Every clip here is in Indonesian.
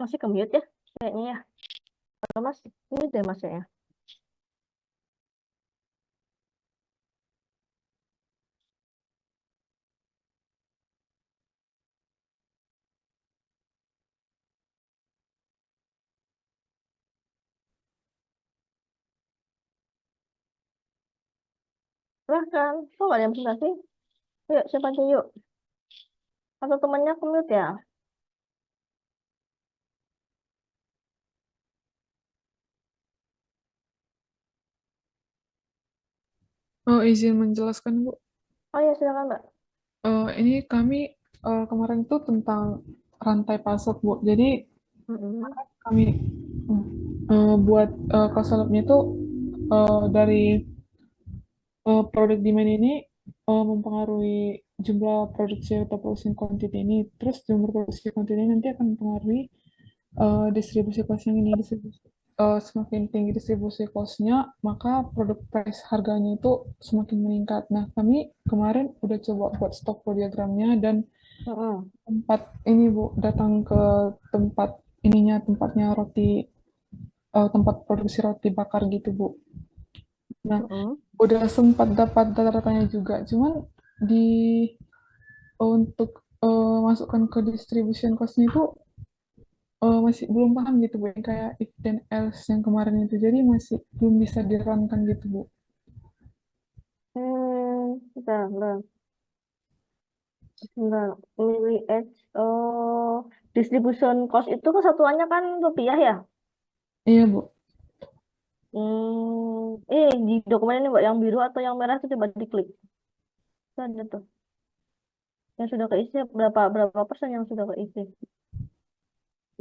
Masih ke-mute ya kayaknya ya. Kalau Mas, ini deh Mas ya. Silahkan. Kok nggak ada yang presentasi? Yuk, siapa aja yuk. Atau temannya ke-mute ya? Oh, izin menjelaskan, Bu. Oh ya, silakan Mbak. Ini kami kemarin tuh tentang rantai pasok, Bu. Jadi Mm-mm. kami buat cost lab-nya itu dari produk demand ini mempengaruhi jumlah produksi atau production quantity ini. Terus jumlah produksi quantity ini nanti akan mempengaruhi distribusi cost yang ini semakin tinggi distribusi cost-nya, maka produk price harganya itu semakin meningkat. Nah, kami kemarin udah coba buat stock flow diagramnya dan Mm-mm. tempat ini Bu datang ke tempat tempatnya roti tempat produksi roti bakar gitu Bu. Nah, Mm-mm. udah sempat dapat data-datanya juga, cuman di untuk masukkan ke distribution cost-nya itu masih belum paham gitu Bu, yang kayak if then else yang kemarin itu. Jadi masih belum bisa dirankan gitu Bu. Bentar, bentar. Bentar. Oh, distribution cost itu kesatuannya kan rupiah ya? Iya Bu. Di dokumen ini Mbak, yang biru atau yang merah itu coba diklik. Itu ada tuh. Yang sudah keisi berapa berapa persen yang sudah keisi?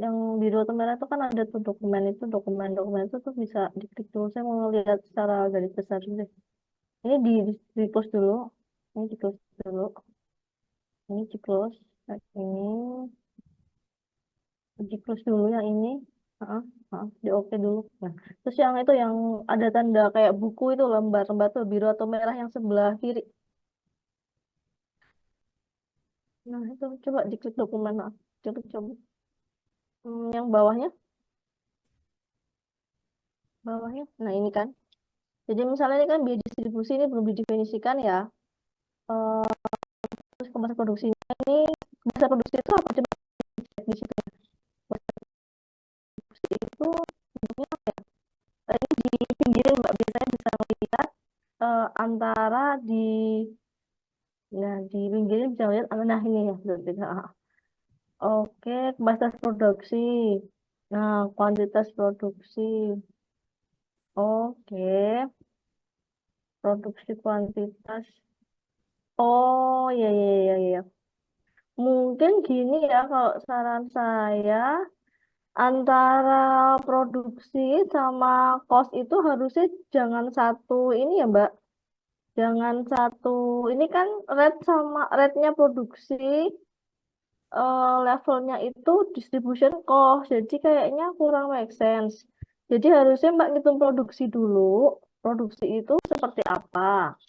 Yang biru atau merah itu kan ada tuh dokumen-dokumen itu tuh bisa diklik dulu. Saya mau lihat secara garis besar dulu deh. Ini di close dulu. Ini di close dulu. Ini di close. Nah, ini di close dulu yang ini. Heeh, heeh, di oke dulu. Nah, terus yang itu yang ada tanda kayak buku itu lembar-lembar tuh biru atau merah yang sebelah kiri. Nah, itu coba diklik dokumen. Nah, coba. Yang bawahnya. Nah, ini kan. Jadi misalnya ini kan biaya distribusi ini belum didefinisikan ya. Terus kemasan produksinya ini, kemasan produksi itu apa? Coba cek di situ. Produksi itu bentuknya apa ya? Ini di pinggirin Mbak, biasanya bisa melihat antara di pinggirin bisa lihat, nah ini ya. Berarti. Oke, kapasitas produksi. Nah, kuantitas produksi. Oke, produksi kuantitas. Oh, iya, iya, iya, iya. Mungkin gini ya, kalau saran saya, antara produksi sama cost itu harusnya jangan satu ini ya, Mbak. Jangan satu, ini kan rate-nya produksi, levelnya itu distribution cost. Jadi kayaknya kurang make sense. Jadi harusnya Mbak ngitung produksi dulu. Produksi itu seperti apa?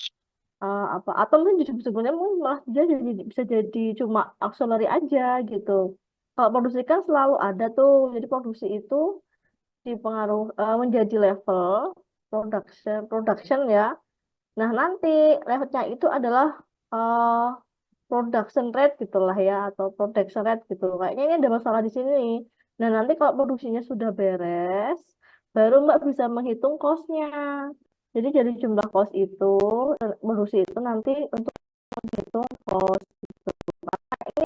Apa atau mungkin sebenarnya mungkin malah dia bisa jadi cuma auxiliary aja gitu. Kalau produksi kan selalu ada tuh. Jadi produksi itu menjadi level production ya. Nah, nanti levelnya itu adalah uh, production rate gitulah ya, atau production rate gitu. Kayaknya ini ada masalah di sini. Nah, nanti kalau produksinya sudah beres, baru Mbak bisa menghitung cost-nya. Jadi dari jumlah cost itu, produksi itu nanti untuk menghitung cost. Ini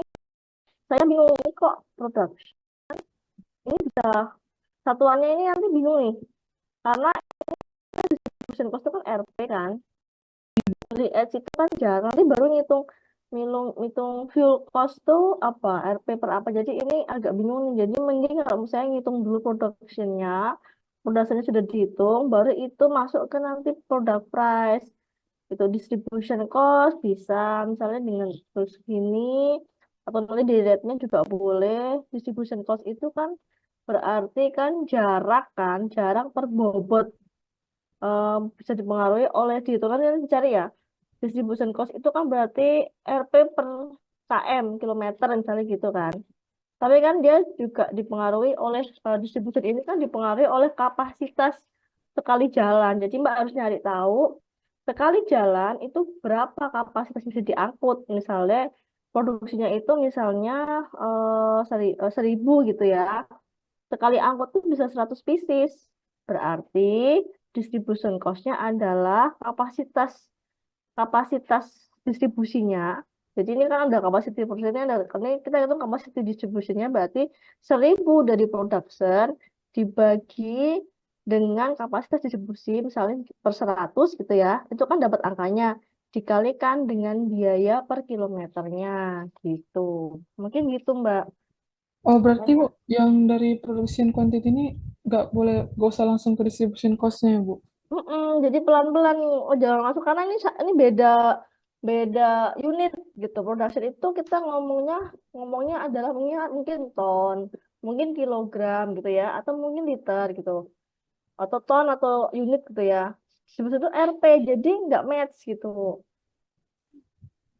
saya bingung ini kok production. Ini bisa satuannya ini nanti bingung nih. Karena distribution cost itu kan RP kan. Dari Edge itu kan jarang, nanti baru ngitung fuel cost tuh apa, RP per apa. Jadi ini agak bingung nih. Jadi mending kalau misalnya ngitung dulu productionnya sudah dihitung, baru itu masuk ke nanti product price. Itu distribution cost bisa misalnya dengan terus gini, atau nanti di rate-nya juga boleh. Distribution cost itu kan berarti kan jarak per bobot, bisa dipengaruhi oleh dihitungan yang dicari ya. Distribution cost itu kan berarti RP per km, kilometer misalnya gitu kan. Tapi kan dia juga dipengaruhi oleh distribusi ini kan dipengaruhi oleh kapasitas sekali jalan. Jadi Mbak harus nyari tahu sekali jalan itu berapa kapasitas bisa diangkut. Misalnya produksinya itu misalnya 1.000 gitu ya. Sekali angkut tuh bisa 100 pieces. Berarti distribution cost-nya adalah kapasitas kapasitas distribusinya. Jadi ini kan ada kapasitas produksinya, ada, karena kita hitung kapasitas distribusinya berarti 1.000 dari production dibagi dengan kapasitas distribusi misalnya per 100 gitu ya. Itu kan dapat angkanya dikalikan dengan biaya per kilometernya gitu. Mungkin gitu Mbak. Oh, berarti Bu, yang dari production quantity ini nggak usah langsung ke distribution cost-nya ya, Bu? Jadi pelan-pelan oh jangan masuk karena ini beda beda unit gitu. Production itu kita ngomongnya adalah mungkin ton, mungkin kilogram gitu ya, atau mungkin liter gitu, atau ton atau unit gitu ya. Sebetulnya itu RP jadi nggak match gitu,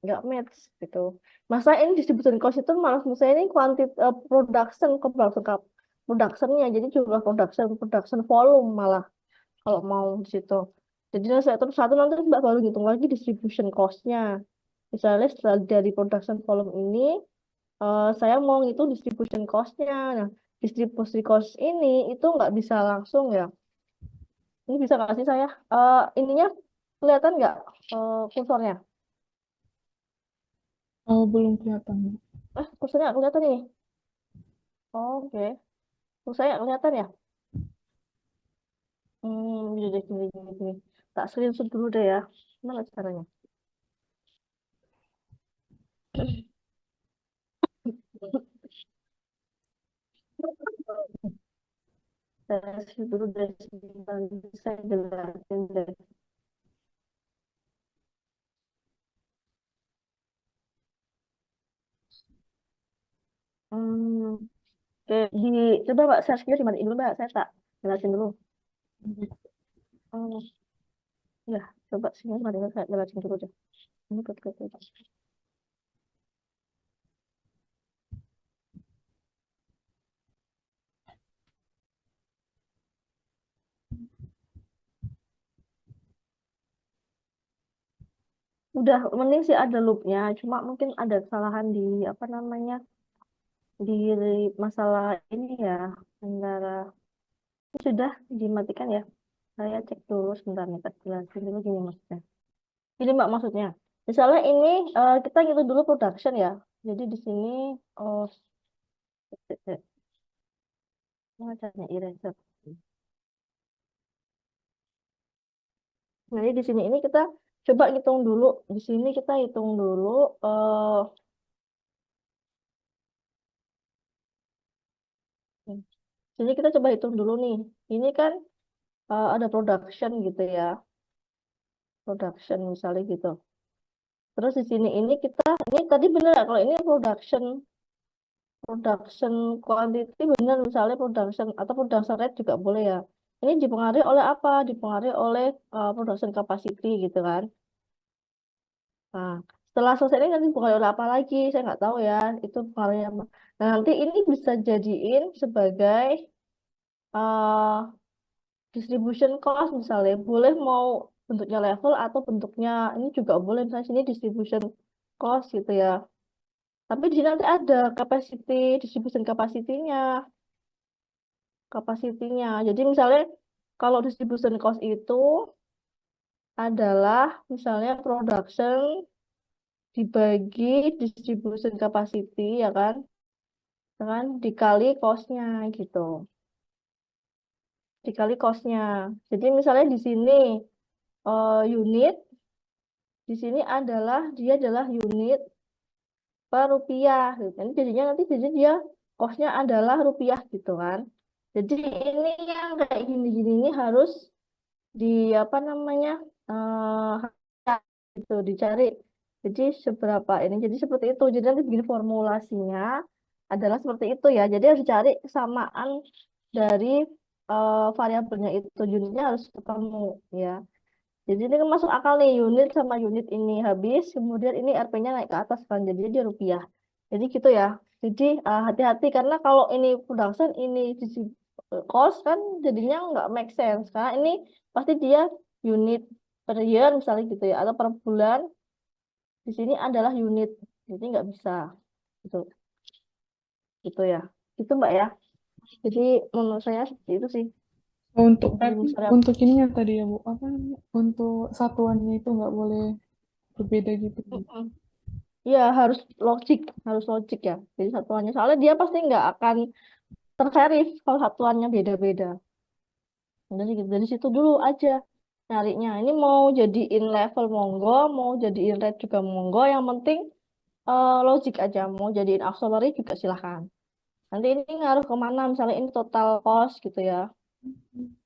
nggak match gitu. Masa ini distribution cost itu malah saya ini production ke productionnya jadi jumlah production volume malah kalau mau di situ. Jadi saya terus satu nanti Mbak baru hitung lagi distribution cost-nya. Misalnya setelah dari production volume ini, saya mau ngitung distribution cost-nya. Nah, distribution cost ini itu nggak bisa langsung ya. Ini bisa nggak sih saya? Ininya kelihatan nggak kursornya? Oh, belum kelihatan, Bu. Kursornya nggak kelihatan ini. Oke. Kursornya nggak kelihatan ya? Jadi deh, gini. Tak screenshot dulu deh ya. Gimana caranya? Saya dulu dari sini, nanti saya jelasin deh. Hmm, oke, coba Mbak search-nya di mana dulu Mbak, saya tak jelasin dulu. Oh, ya, coba sini mari saya jelasin dulu deh. Ini betul. Udah, mending sih ada loopnya, cuma mungkin ada kesalahan di apa namanya di masalah ini ya antara ini sudah dimatikan ya. Saya cek dulu sebentar nih, tak jelasin dulu gini maksudnya. Ini Mbak maksudnya. Misalnya ini kita ngitung dulu production ya. Jadi di sini oh, mana caranya eraser. Jadi di sini ini kita coba hitung dulu. Di sini kita hitung dulu. eh Sini kita coba hitung dulu nih. Ini kan ada production gitu ya. Production misalnya gitu. Terus di sini ini kita ini tadi bener ya kalau ini production quantity bener misalnya production atau production rate juga boleh ya. Ini dipengaruhi oleh apa? Dipengaruhi oleh production capacity gitu kan. Nah, setelah selesai ini nanti bukan oleh apa lagi, saya nggak tahu ya, itu pengaruhnya apa. Nah, nanti ini bisa jadiin sebagai uh, distribution cost misalnya, boleh mau bentuknya level atau bentuknya ini juga boleh misalnya sini distribution cost gitu ya. Tapi di sini nanti ada capacity, distribution capacity-nya. Jadi misalnya kalau distribution cost itu adalah misalnya production dibagi distribution capacity ya kan dikali cost-nya gitu dikali cost-nya jadi misalnya di sini unit di sini dia adalah unit per rupiah gitu. Jadi jadinya nanti jadi dia cost-nya adalah rupiah gitu kan jadi ini yang kayak gini-gini ini harus di apa namanya gitu dicari jadi seberapa ini jadi seperti itu jadi nanti begini formulasinya adalah seperti itu ya jadi harus dicari kesamaan dari variabelnya itu unitnya harus ketemu ya jadi ini kan masuk akal nih unit sama unit ini habis kemudian ini RP-nya naik ke atas kan jadi dia rupiah jadi gitu ya Jadi hati-hati karena kalau ini production ini sisi cost kan jadinya nggak make sense karena ini pasti dia unit per year misalnya gitu ya atau per bulan di sini adalah unit jadi nggak bisa gitu gitu ya itu Mbak ya jadi menurut saya seperti itu sih Untuk berarti rumus untuk ininya tadi ya Bu, apa namanya? Untuk satuannya itu nggak boleh berbeda gitu Bu. mm-mm. Ya harus logik ya jadi satuannya soalnya dia pasti nggak akan terserif kalau satuannya beda-beda dari gitu dari situ dulu aja nyarinya ini mau jadiin level monggo mau jadiin rate juga monggo yang penting logik aja mau jadiin auxiliary juga silahkan nanti ini ngaruh kemana misalnya ini total cost gitu ya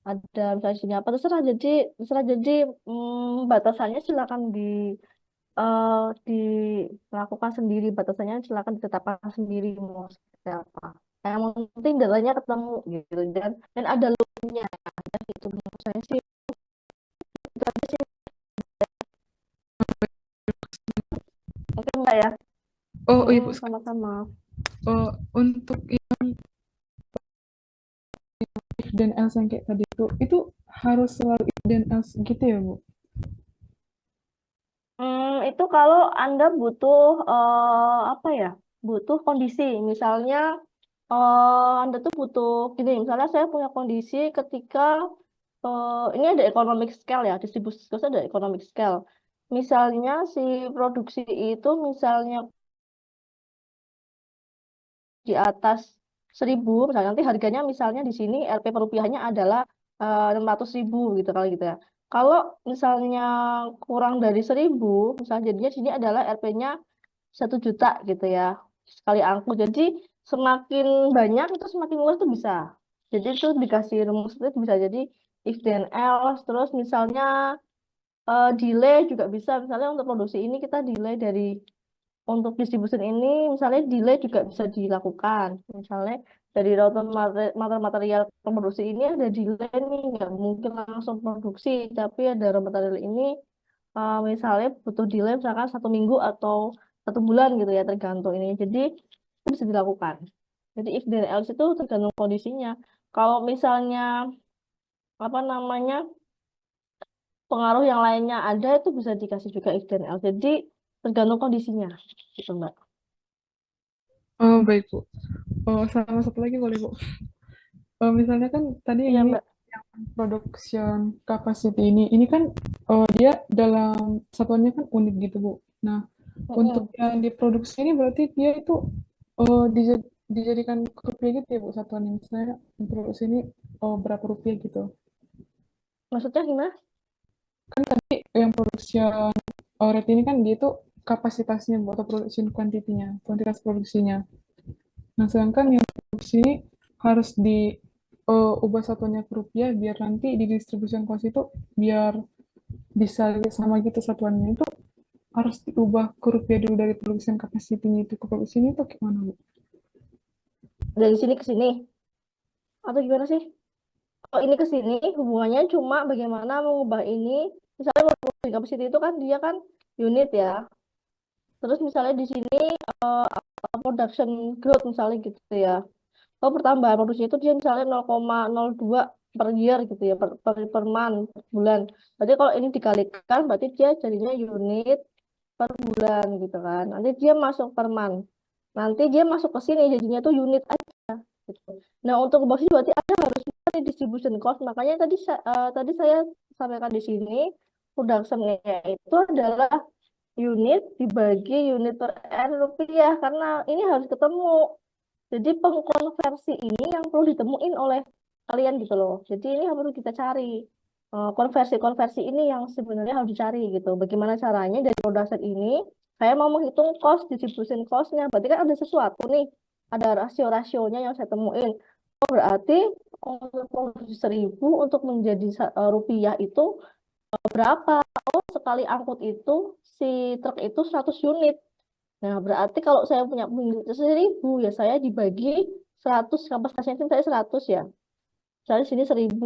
ada misalnya sini apa terserah jadi batasannya silakan eh, dilakukan sendiri batasannya silakan ditetapkan sendiri mau seperti apa yang penting datanya ketemu gitu dan ada loopnya gitu menurut saya sih itu aja sih oke enggak ya Oh, oh iya Bu, sama-sama untuk if dan else yang kayak tadi itu harus selalu if dan else gitu ya Bu? Itu kalau Anda butuh apa ya? Butuh kondisi. Misalnya Anda tuh butuh gini, misalnya saya punya kondisi ketika ini ada economic scale ya, distribusi cost ada economic scale. Misalnya si produksi itu misalnya di atas 1.000, misalnya nanti harganya misalnya di sini RP per rupiahnya adalah 600.000 gitu kali gitu ya. Kalau misalnya kurang dari 1.000, misalnya jadinya sini adalah RP-nya 1 juta gitu ya sekali angkut. Jadi semakin banyak itu semakin luas tuh bisa. Jadi itu dikasih rumus itu bisa jadi if then else. Terus misalnya delay juga bisa. Misalnya untuk produksi ini kita delay dari untuk distribution ini misalnya delay juga bisa dilakukan. Misalnya dari router material produksi ini ada delay nih, nggak mungkin langsung produksi, tapi ada raw material ini misalnya butuh delay misalkan 1 minggu atau 1 bulan gitu ya tergantung ini. Jadi itu bisa dilakukan. Jadi if then else itu tergantung kondisinya. Kalau misalnya apa namanya pengaruh yang lainnya ada itu bisa dikasih juga if then else. Jadi tergantung kondisinya gitu Mbak. Oh, baik Bu. Oh, sama satu lagi boleh Bu. Misalnya kan tadi yang Iya ini Mbak. production capacity ini kan dia dalam satuannya kan unik gitu Bu. Nah, untuk Mm-mm. yang diproduksi ini berarti dia itu dijadikan rupiah gitu ya Bu satuannya. Misalnya produksi ini berapa rupiah gitu. Maksudnya gimana? Kan tadi yang production rate ini kan dia itu kapasitasnya Bu atau production quantity-nya, kuantitas produksinya. Nah, sedangkan yang produksi ini harus ubah satuannya ke rupiah biar nanti di distribution cost itu biar bisa sama gitu satuannya itu harus diubah ke rupiah dulu dari production capacity-nya itu ke produksi ini tuh gimana Bu? Dari sini ke sini atau gimana sih? Kalau ini ke sini hubungannya cuma bagaimana mengubah ini. Misalnya produksi capacity itu kan dia kan unit ya. Terus misalnya di sini production growth misalnya gitu ya. Oh, pertambahan produksi itu dia misalnya 0,02 per year gitu ya, per month, per bulan. Berarti kalau ini dikalikan, berarti dia jadinya unit per bulan gitu kan. Nanti dia masuk per month. Nanti dia masuk ke sini jadinya tuh unit aja gitu. Nah, untuk box berarti ada harus mencari distribution cost. Makanya tadi saya sampaikan di sini production-nya itu adalah unit dibagi unit per R rupiah karena ini harus ketemu. Jadi pengkonversi ini yang perlu ditemuin oleh kalian gitu loh. Jadi ini yang perlu kita cari. Konversi-konversi ini yang sebenarnya harus dicari gitu. Bagaimana caranya dari production ini, saya mau menghitung cost, distribution cost-nya. Berarti kan ada sesuatu nih, ada rasio-rasionya yang saya temuin. Oh, berarti untuk produksi 1.000 untuk menjadi rupiah itu berapa? Oh, sekali angkut itu si truk itu 100 unit. Nah, berarti kalau saya punya unit 1.000, ya saya dibagi 100 kapasitasnya itu saya 100 ya. Saya di sini 1.000,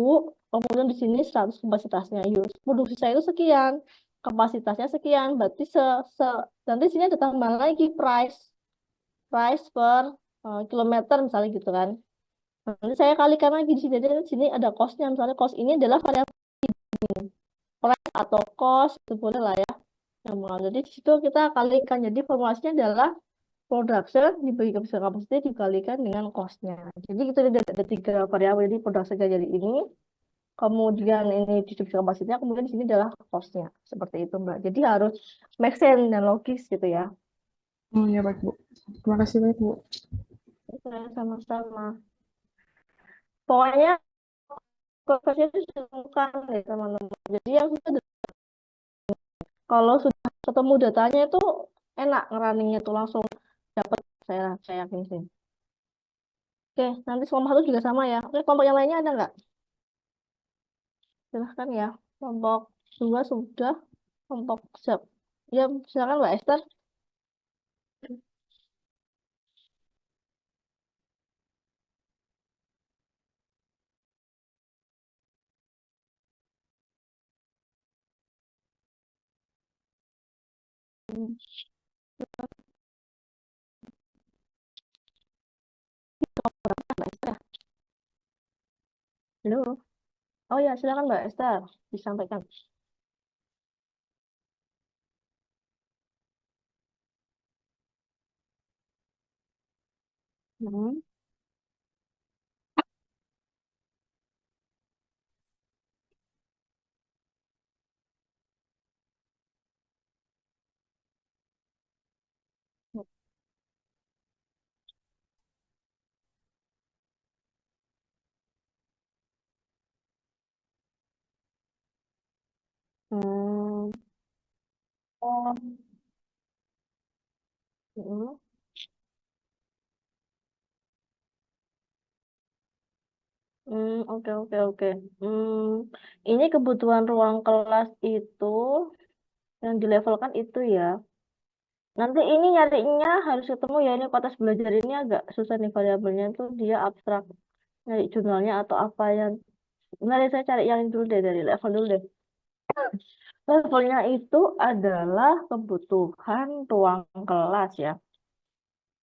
kemudian di sini 100 kapasitasnya. Yuk, produksi saya itu sekian, kapasitasnya sekian. Berarti nanti sini ada tambahan lagi price. price per kilometer misalnya gitu kan. Nanti saya kalikan lagi di sini. Jadi di sini ada cost-nya. Misalnya cost ini adalah variabel price atau cost itu boleh lah ya. Yang mengalir. Jadi di situ kita kalikan. Jadi formulasinya adalah production dibagi kapasitas dikalikan dengan cost-nya. Jadi itu ada tiga variabel. Jadi production jadi ini. Kemudian ini distribusi kapasitasnya. Kemudian di sini adalah cost-nya. Seperti itu Mbak. Jadi harus make sense dan logis gitu ya. Oh ya baik Bu. Terima kasih banyak Bu. Oke, sama-sama. Pokoknya prosesnya itu sungkan deh teman-teman. Jadi yang susah kalau sudah ketemu datanya itu enak ngerunningnya tuh langsung dapat saya yakin sih. Oke, nanti kelompok satu juga sama ya. Oke, kelompok yang lainnya ada nggak? Silahkan ya. Kelompok dua sudah, kelompok siap. Ya, silakan Mbak Esther. Hmm, Mbak Esther. Halo. Oh ya, silakan Mbak Esther disampaikan. Hmm. Hmm. Oh. Hmm. Oke, oke, oke. Ini kebutuhan ruang kelas itu yang dilevelkan itu ya. Nanti ini nyarinya harus ketemu ya, ini kotas belajar ini agak susah nih variabelnya tuh dia abstrak. Nyari jurnalnya atau apa yang. Mari saya cari yang dulu deh dari level dulu deh. Levelnya itu adalah kebutuhan ruang kelas ya.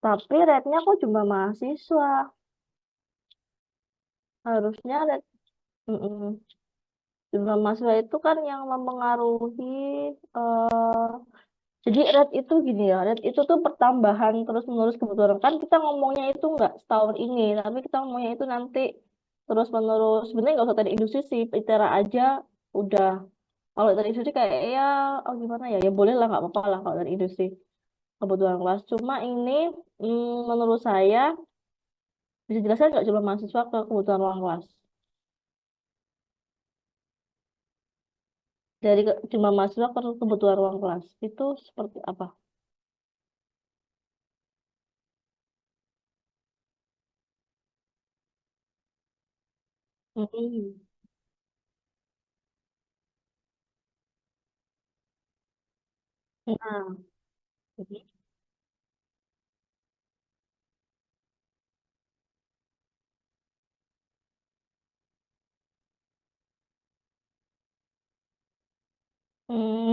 Tapi rate-nya kok cuma mahasiswa. Harusnya rate jumlah mahasiswa itu kan yang mempengaruhi eh, jadi rate itu gini ya, rate itu tuh pertambahan terus menerus kebutuhan. Kan kita ngomongnya itu nggak setahun ini, tapi kita ngomongnya itu nanti terus menerus. Sebenarnya nggak usah dari industri sih, ITERA aja udah. Kalau dari industri kayak ya, oh gimana ya, ya boleh lah nggak apa-apa lah kalau dari industri kebutuhan kelas. Cuma ini menurut saya bisa jelaskan nggak coba mahasiswa ke kebutuhan ruang kelas. Dari jumlah mahasiswa ke kebutuhan ruang kelas itu seperti apa? Hmm. Nah,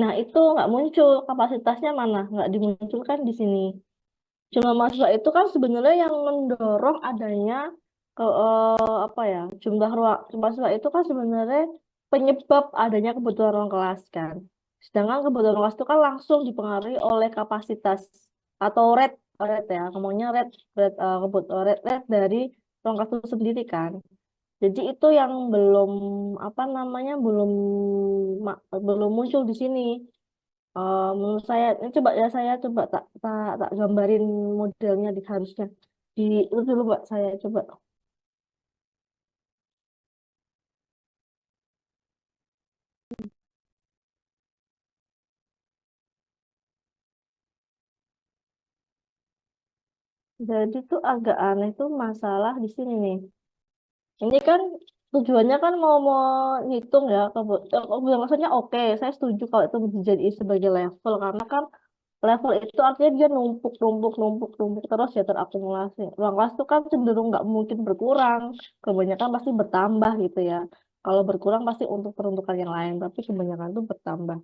nah itu nggak muncul kapasitasnya mana? Nggak dimunculkan di sini. Jumlah mahasiswa itu kan sebenarnya yang mendorong adanya ke apa ya jumlah ruang mahasiswa itu kan sebenarnya penyebab adanya kebutuhan ruang kelas kan. Sedangkan kebutuhan ruang kelas itu kan langsung dipengaruhi oleh kapasitas atau rate ya ngomongnya rate dari ruang kelas itu sendiri kan. Jadi itu yang belum apa namanya belum muncul di sini. Menurut saya, ini coba ya saya coba tak gambarin modelnya di harusnya di itu dulu Mbak saya coba. Jadi tuh agak aneh tuh masalah di sini nih. Ini kan tujuannya kan mau ngitung ya kebutuhan maksudnya oke, saya setuju kalau itu dijadi sebagai level karena kan level itu artinya dia numpuk terus ya terakumulasi. Ruang kelas itu kan cenderung nggak mungkin berkurang, kebanyakan pasti bertambah gitu ya. Kalau berkurang pasti untuk peruntukan yang lain, tapi kebanyakan itu bertambah.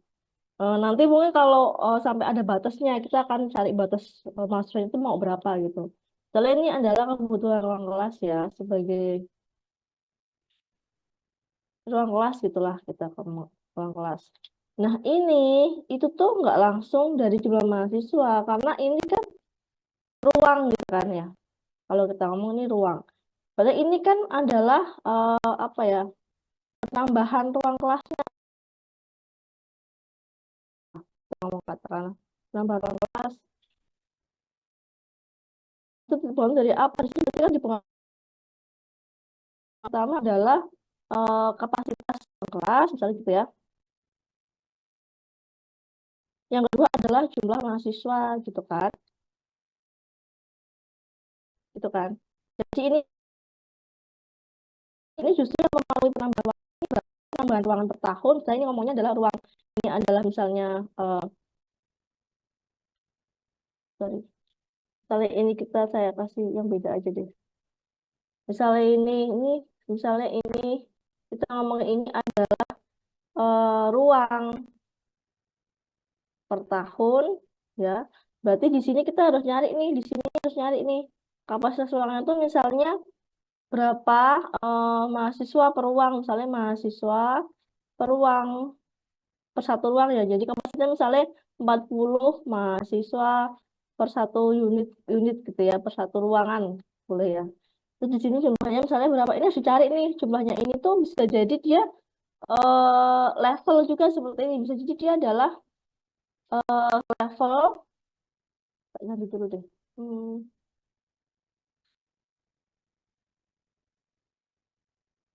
Nanti mungkin kalau sampai ada batasnya, kita akan cari batas mahasiswa itu mau berapa gitu. Soalnya ini adalah kebutuhan ruang kelas ya, sebagai ruang kelas gitulah kita ke ruang kelas. Nah ini itu tuh nggak langsung dari jumlah mahasiswa karena ini kan ruang gitu kan ya. Kalau kita ngomong ini ruang. Padahal ini kan adalah apa ya, penambahan ruang kelas, ngomong katakanlah penambahan ruang kelas itu dibangun dari apa? Di sini kan dipengaruhi pertama adalah kapasitas kelas misalnya gitu ya. Yang kedua adalah jumlah mahasiswa gitu kan. Gitu kan. Jadi ini justru yang mempengaruhi penambahan ruangan per tahun. Saya ini ngomongnya adalah ruang ini adalah misalnya sorry, misalnya ini saya kasih yang beda aja deh. Misalnya ini misalnya ini kita ngomong ini adalah ruang per tahun ya. Berarti di sini kita harus nyari nih, di sini harus nyari nih kapasitas ruangan itu misalnya berapa mahasiswa per ruang, misalnya mahasiswa per ruang per satu ruang ya. Jadi kapasitasnya misalnya 40 mahasiswa per satu unit unit gitu ya, per satu ruangan boleh ya. Terus di sini jumlahnya misalnya berapa? Ini harus dicari nih jumlahnya, ini tuh bisa jadi dia level juga seperti ini. Bisa jadi dia adalah level nanti dulu deh.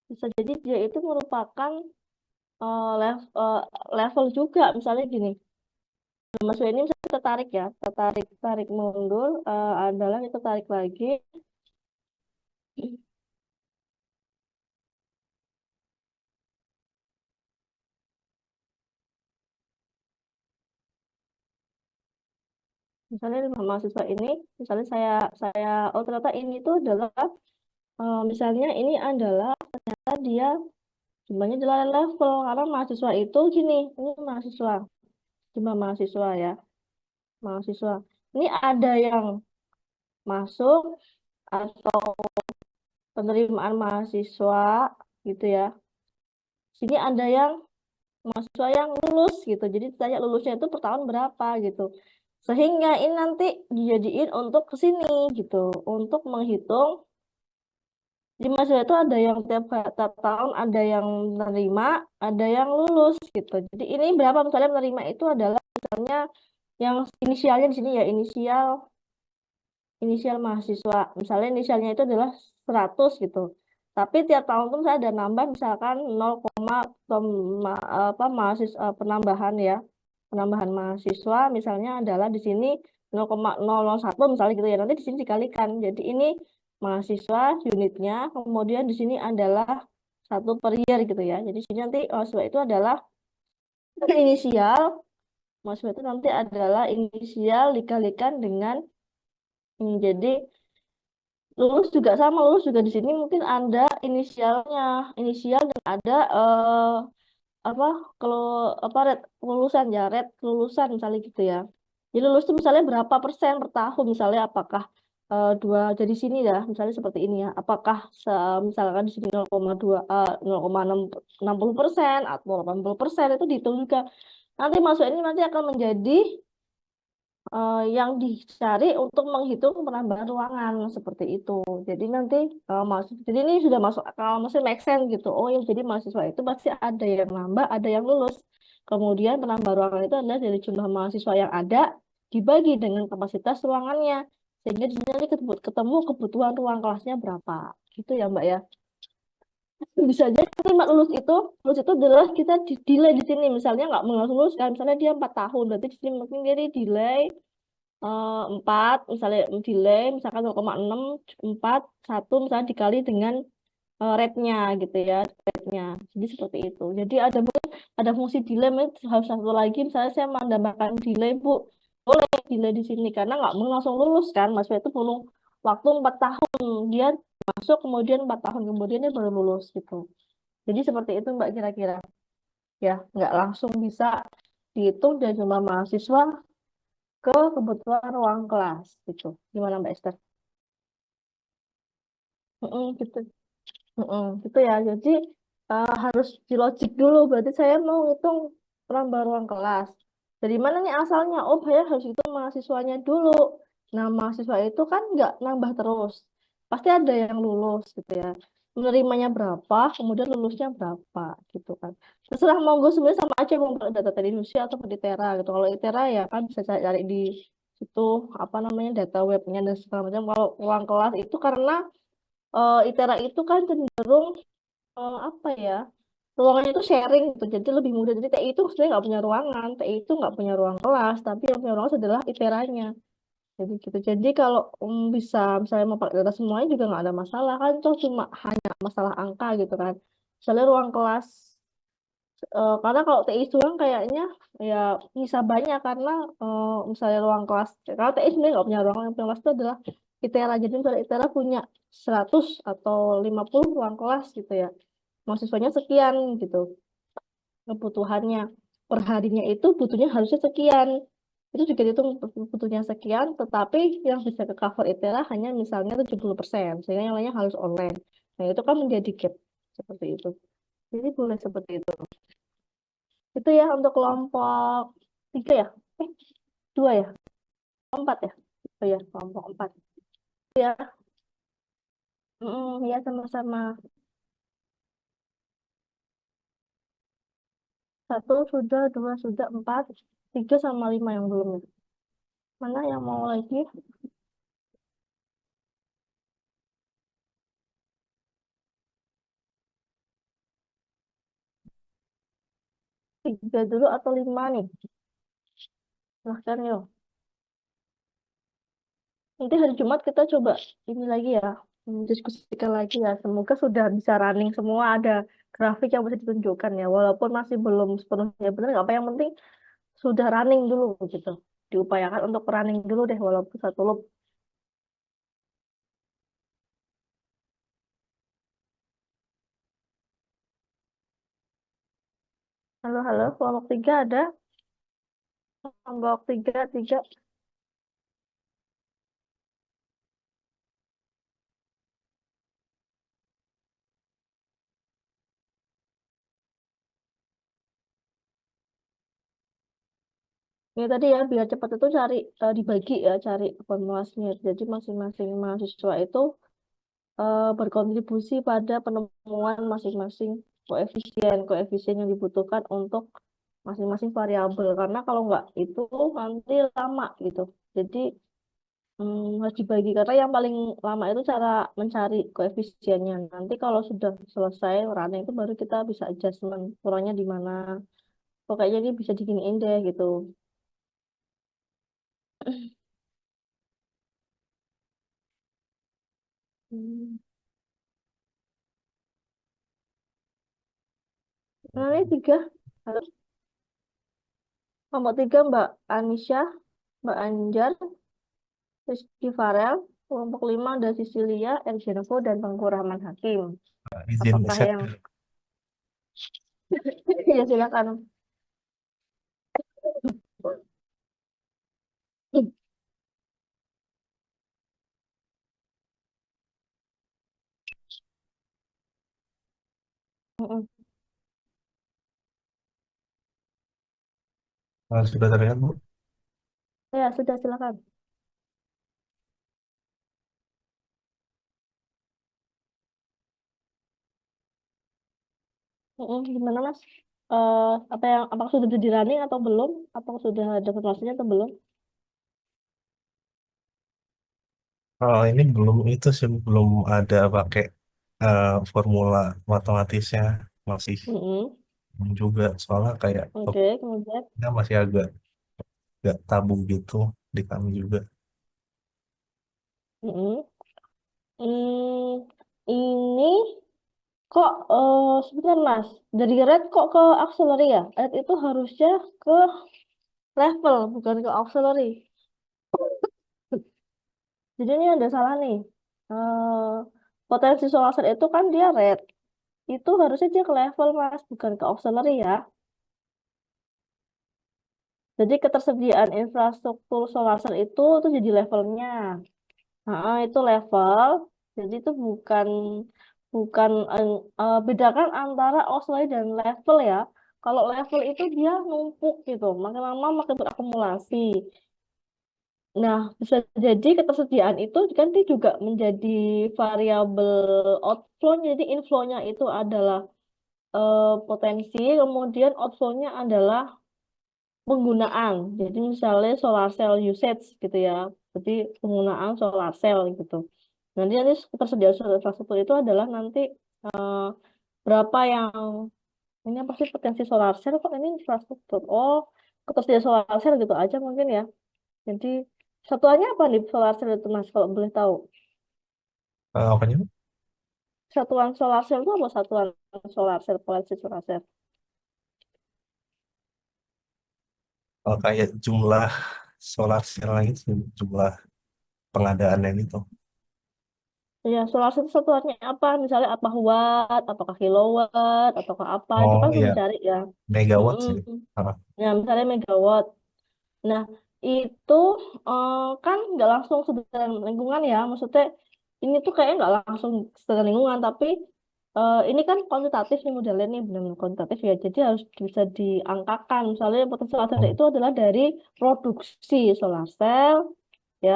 Bisa jadi dia itu merupakan level juga. Misalnya gini, Mas ini misalnya kita tarik ya, kita tarik mundur adalah kita tarik lagi. Misalnya lima mahasiswa ini, misalnya saya oh ternyata ini tuh adalah misalnya ini adalah ternyata dia jumlahnya adalah level karena mahasiswa itu gini, ini mahasiswa, jumlah mahasiswa ya, mahasiswa. Ini ada yang masuk atau penerimaan mahasiswa gitu ya. Sini ada yang mahasiswa yang lulus gitu. Jadi ditanya lulusnya itu per tahun berapa gitu. Sehingga ini nanti dijadiin untuk ke sini gitu, untuk menghitung di mahasiswa itu ada yang tiap tahun ada yang menerima, ada yang lulus gitu. Jadi ini berapa misalnya menerima itu adalah misalnya yang inisialnya di sini ya inisial mahasiswa. Misalnya inisialnya itu adalah 100 gitu. Tapi tiap tahun tuh saya ada nambah misalkan 0, apa mahasiswa penambahan ya. Penambahan mahasiswa misalnya adalah di sini 0,001 misalnya gitu ya. Nanti di sini dikalikan. Jadi ini mahasiswa unitnya, kemudian di sini adalah satu per year gitu ya. Jadi di sini nanti mahasiswa itu adalah inisial, mahasiswa itu nanti adalah inisial dikalikan dengan ini. Jadi lulus juga di sini mungkin ada inisialnya, inisial dan ada apa kalau apa red kelulusan ya, red kelulusan misalnya gitu ya. Jadi lulus itu misalnya berapa persen per tahun, misalnya apakah dua jadi sini ya misalnya seperti ini ya, apakah misalkan di sini 0,2 0,60% atau 80% itu dihitung juga. Nanti masuk ini nanti akan menjadi yang dicari untuk menghitung penambahan ruangan seperti itu. Jadi nanti jadi ini sudah masuk akal, masih make sense gitu. Oh ya, jadi mahasiswa itu pasti ada yang nambah, ada yang lulus. Kemudian penambahan ruangan itu adalah dari jumlah mahasiswa yang ada dibagi dengan kapasitas ruangannya. Sehingga di sini nanti ketemu kebutuhan ruang kelasnya berapa. Gitu ya, Mbak ya. Bisa aja nanti Mbak lulus itu adalah kita delay di sini. Misalnya nggak lulus kan, misalnya dia 4 tahun, berarti di sini mungkin dia delay 4 misalnya delay misalkan 0,6 4 1 misalnya dikali dengan rate-nya gitu ya, rate-nya. Jadi seperti itu. Jadi ada fungsi delay, harus satu lagi misalnya saya menambahkan delay Bu, boleh delay di sini karena nggak mau langsung lulus kan, mahasiswa itu perlu waktu 4 tahun dia masuk, kemudian 4 tahun kemudian dia baru lulus gitu. Jadi seperti itu Mbak kira-kira ya, nggak langsung bisa dihitung dari jumlah mahasiswa ke kebutuhan ruang kelas gitu. Gimana Mbak Esther? Gitu. Gitu ya. Jadi harus dilogik dulu. Berarti saya mau hitung penambah ruang kelas. Dari mana nih asalnya? Oh, saya harus hitung mahasiswanya dulu. Nah, mahasiswa itu kan nggak nambah terus. Pasti ada yang lulus gitu ya. Menerimanya berapa, kemudian lulusnya berapa gitu kan. Terserah monggo sebenarnya sama aja mau pakai data dari Indonesia atau di Itera gitu. Kalau Itera ya kan bisa cari di situ apa namanya data webnya dan segala macam. Kalau ruang kelas itu karena ITERA itu kan cenderung apa ya ruangannya itu sharing gitu jadi lebih mudah jadi TI itu sebenarnya nggak punya ruangan TI itu nggak punya ruang kelas tapi yang punya ruangan adalah ITERA-nya jadi gitu jadi kalau bisa misalnya mau pakai data semuanya juga nggak ada masalah kan itu cuma hanya masalah angka gitu kan misalnya ruang kelas karena kalau TI doang kayaknya ya bisa banyak karena misalnya ruang kelas kalau TI sebenarnya nggak punya ruangan yang punya kelas itu adalah ITERA jadi misalnya ITERA punya 100 atau 50 ruang kelas gitu ya mahasiswanya sekian gitu kebutuhannya per harinya itu butuhnya harusnya sekian itu juga itu butuhnya sekian tetapi yang bisa ke cover ITERA hanya misalnya 70% sehingga yang lainnya harus online nah itu kan menjadi gap seperti itu jadi boleh seperti itu ya untuk kelompok tiga ya eh dua ya empat ya oh ya kelompok empat ya ya sama-sama satu sudah dua sudah empat tiga sama lima yang belum ya mana yang mau lagi tiga dulu atau lima nih silahkan yuk nanti hari Jumat kita coba ini lagi ya diskusikan lagi ya semoga sudah bisa running semua ada grafik yang bisa ditunjukkan ya walaupun masih belum sepenuhnya benar nggak apa yang penting sudah running dulu gitu diupayakan untuk running dulu deh walaupun satu loop halo halo kelompok tiga ada kelompok tiga tiga ini tadi ya biar cepat itu cari dibagi ya cari formulasinya jadi masing-masing mahasiswa itu berkontribusi pada penemuan masing-masing koefisien yang dibutuhkan untuk masing-masing variabel karena kalau nggak itu nanti lama gitu jadi harus dibagi karena yang paling lama itu cara mencari koefisiennya nanti kalau sudah selesai running itu baru kita bisa adjustment kurangnya di mana pokoknya ini bisa diginiin deh gitu. Hmm. Nah, ini tiga. Halo. Kelompok tiga Mbak Anisha, Mbak Anjar, Rizky Farel. Kelompok lima ada Sisilia, Ergeneko, dan Tengku Rahman Hakim. Izin Apakah share. yang... ya silakan. Sudah terlihat, Bu? Ya, sudah silakan. Gimana Mas? Apa yang apakah sudah di running atau belum? Apakah sudah ada informasinya atau belum? Oh, ini belum itu sih, belum ada pakai formula matematisnya. Masih Mm-mm. belum juga, soalnya kayak Oke, kemudian. topiknya masih agak tabu gitu di kami juga. Mm-mm. Hmm, ini kok sebentar Mas, dari red kok ke auxiliary ya? Red itu harusnya ke level, bukan ke auxiliary. Jadi ini ada salah nih. Potensi solar cell itu kan dia red. Itu harusnya dia ke level Mas, bukan ke auxiliary ya. Jadi ketersediaan infrastruktur solar cell itu jadi levelnya. Nah, itu level. Jadi itu bukan bukan bedakan antara oscillatory dan level ya. Kalau level itu dia numpuk gitu, makin lama makin berakumulasi. Nah, bisa jadi ketersediaan itu nanti juga menjadi variabel outflow. Jadi inflow-nya itu adalah potensi, kemudian outflow-nya adalah penggunaan. Jadi misalnya solar cell usage gitu ya. Jadi penggunaan solar cell gitu. Nanti ketersediaan solar infrastruktur itu adalah nanti eh, berapa yang ini apa sih potensi solar cell kok ini infrastruktur. Oh, ketersediaan solar cell gitu aja mungkin ya. Jadi satuannya apa nih solar cell itu Mas kalau boleh tahu? Apanya? Satuan solar cell itu apa satuan solar cell, potensi solar cell? Kayak jumlah solar cell itu jumlah pengadaannya itu. Ya, solar cell itu satuannya apa? Misalnya apa watt, apakah kilowatt, ataukah apa? Itu Oh kan perlu iya, dicari ya. megawatt Mm-mm. sih. Ah, Ya, misalnya megawatt. Nah, itu kan nggak langsung sesuai lingkungan ya. Maksudnya ini tuh kayaknya nggak langsung sesuai lingkungan, tapi ini kan kuantitatif nih modelnya nih benar-benar kuantitatif ya. Jadi harus bisa diangkakan. Misalnya potensi solar cell oh, itu adalah dari produksi solar cell ya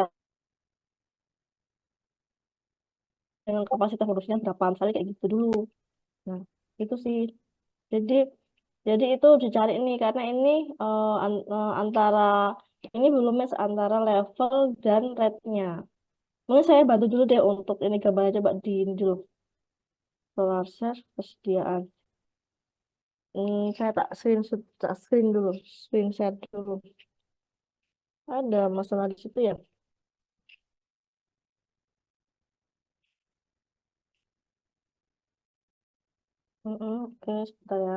dengan kapasitas produksinya berapa misalnya kayak gitu dulu. Nah, itu sih. Jadi jadi itu dicari nih karena ini antara ini belum match antara level dan rate-nya. Mungkin saya bantu dulu deh untuk ini gambarnya coba di ini dulu. Solar cell persediaan. Saya tak screen dulu, screen share dulu. Ada masalah di situ ya. Oke, sebentar ya.